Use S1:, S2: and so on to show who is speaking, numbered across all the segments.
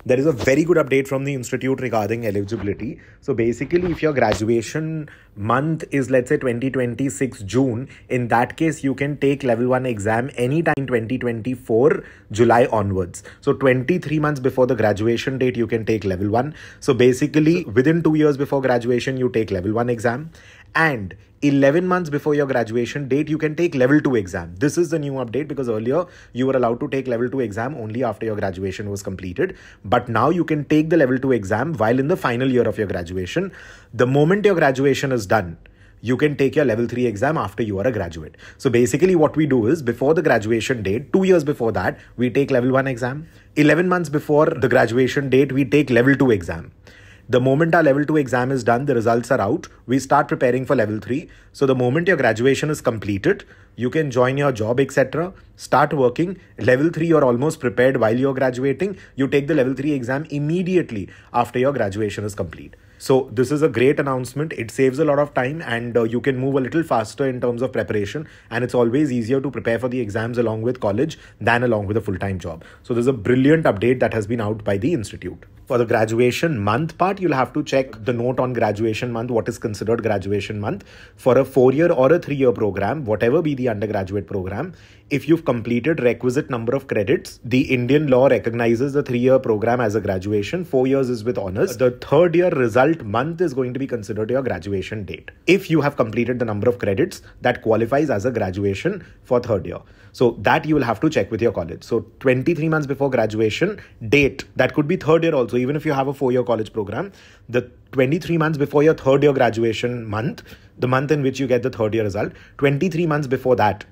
S1: There is a very good update from the institute regarding eligibility. So basically, if your graduation month is, let's say, 2026 June, in that case, you can take level 1 exam anytime in 2024 July onwards. So 23 months before the graduation date, you can take level 1. So basically, within 2 years before graduation, you take level 1 exam. And 11 months before your graduation date, you can take level 2 exam. This is the new update, because earlier you were allowed to take level 2 exam only after your graduation was completed. But now you can take the level 2 exam while in the final year of your graduation. The moment your graduation is done, you can take your level 3 exam after you are a graduate. So basically what we do is, before the graduation date, 2 years before that, we take level 1 exam. 11 months before the graduation date, we take level 2 exam. The moment our level 2 exam is done, the results are out, we start preparing for level 3. So the moment your graduation is completed, you can join your job, etc. Start working. Level 3, you're almost prepared while you're graduating. You take the level 3 exam immediately after your graduation is complete. So this is a great announcement. It saves a lot of time, and you can move a little faster in terms of preparation. And it's always easier to prepare for the exams along with college than along with a full-time job. So there's a brilliant update that has been out by the institute. For the graduation month part, you'll have to check the note on graduation month, what is considered graduation month. For a 4-year or a 3-year program, whatever be the undergraduate program, if you've completed requisite number of credits, the Indian law recognizes the 3-year program as a graduation. 4 years is with honors. The 3rd year result month is going to be considered your graduation date, if you have completed the number of credits that qualifies as a graduation for 3rd year. So that you will have to check with your college. So 23 months before graduation date, that could be 3rd year also, even if you have a 4-year college program. The 23 months before your 3rd year graduation month, the month in which you get the 3rd year result, 23 months before that,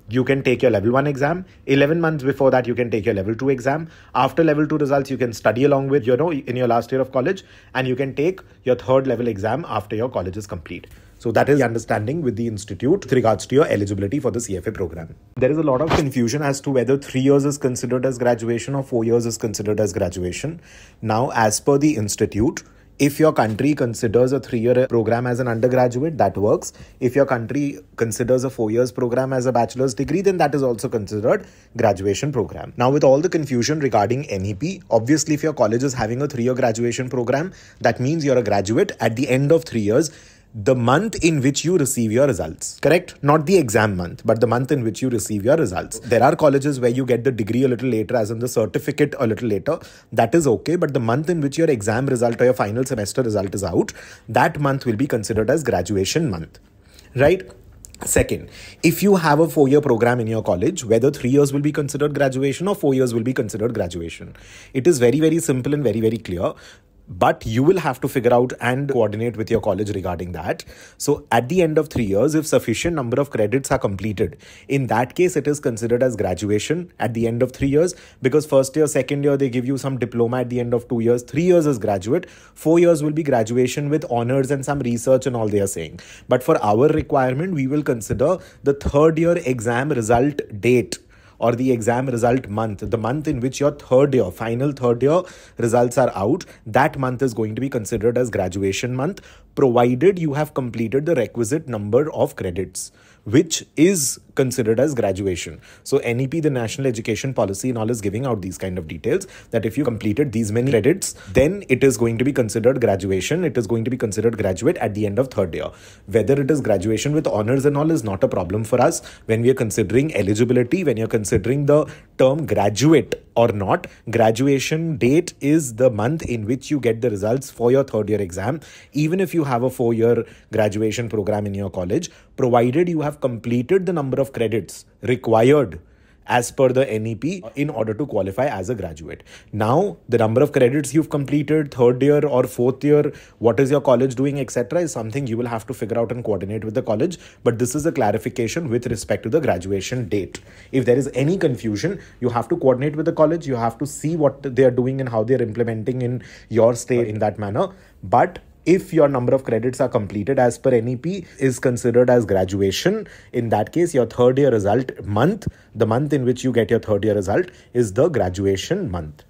S1: you can take your level 1 exam. 11 months before that, you can take your level 2 exam. After level 2 results, you can study along with, in your last year of college, and you can take your 3rd level exam after your college is complete. So that is the understanding with the institute with regards to your eligibility for the CFA program. There is a lot of confusion as to whether 3 years is considered as graduation or 4 years is considered as graduation. Now, as per the institute, if your country considers a 3-year program as an undergraduate, that works. If your country considers a 4 years program as a bachelor's degree, then that is also considered graduation program. Now, with all the confusion regarding NEP, obviously if your college is having a 3-year graduation program, that means you're a graduate at the end of 3 years, the month in which you receive your results, correct? Not the exam month, but the month in which you receive your results. There are colleges where you get the degree a little later, as in the certificate a little later. That is okay, but the month in which your exam result or your final semester result is out, that month will be considered as graduation month, right? Second, if you have a 4-year program in your college, whether 3 years will be considered graduation or 4 years will be considered graduation. It is very, very simple and very, very clear. But you will have to figure out and coordinate with your college regarding that. So at the end of 3 years, if sufficient number of credits are completed, in that case, it is considered as graduation at the end of 3 years, because 1st year, 2nd year, they give you some diploma at the end of 2 years. 3 years is graduate. 4 years will be graduation with honors and some research and all they are saying. But for our requirement, we will consider the 3rd year exam result date, or the exam result month, the month in which your 3rd year, final 3rd year results are out, that month is going to be considered as graduation month, provided you have completed the requisite number of credits, which is considered as graduation. So NEP, the National Education Policy, and all is giving out these kind of details, that if you completed these many credits, then it is going to be considered graduation. It is going to be considered graduate at the end of 3rd year. Whether it is graduation with honors and all is not a problem for us when we are considering eligibility, when you're considering the term graduate or not. Graduation date is the month in which you get the results for your 3rd year exam, even if you have a 4-year graduation program in your college, provided you have completed the number of credits required as per the NEP in order to qualify as a graduate. Now, the number of credits you've completed, 3rd year or 4th year, what is your college doing, etc. is something you will have to figure out and coordinate with the college. But this is a clarification with respect to the graduation date. If there is any confusion, you have to coordinate with the college. You have to see what they are doing and how they are implementing in your state in that manner. But if your number of credits are completed as per NEP is considered as graduation, in that case, your 3rd year result month, the month in which you get your 3rd year result, is the graduation month.